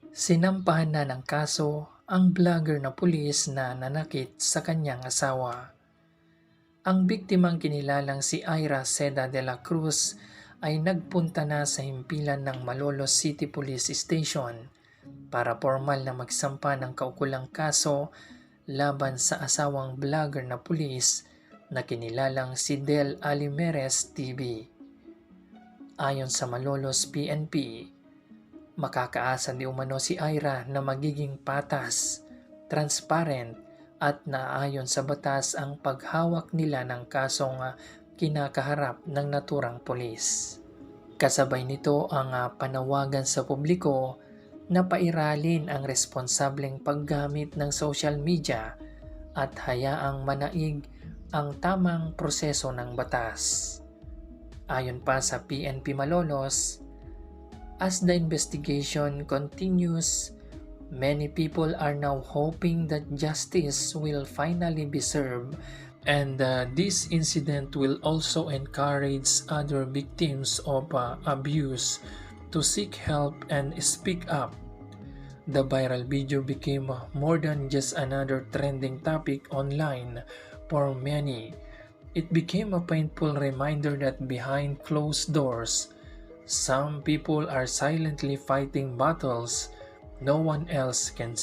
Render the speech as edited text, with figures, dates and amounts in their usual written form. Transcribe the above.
Sinampahan na ng kaso ang vlogger na pulis na nanakit sa kanyang asawa. Ang biktimang kinilalang si Ira Seda de la Cruz ay nagpunta na sa himpilan ng Malolos City Police Station para formal na magsampa ng kaukulang kaso laban sa asawang vlogger na pulis na kinilalang si Del Alimeres TV. Ayon sa Malolos PNP, makakaasa di umano si Ira na magiging patas, transparent at naaayon sa batas ang paghawak nila ng kasong kinakaharap ng naturang pulis. Kasabay nito ang panawagan sa publiko na pairalin ang responsableng paggamit ng social media at hayaang manaig ang tamang proseso ng batas. Ayon pa sa PNP Malolos, as the investigation continues, many people are now hoping that justice will finally be served, and this incident will also encourage other victims of abuse to seek help and speak up. The viral video became more than just another trending topic online for many. It became a painful reminder that behind closed doors, some people are silently fighting battles no one else can see.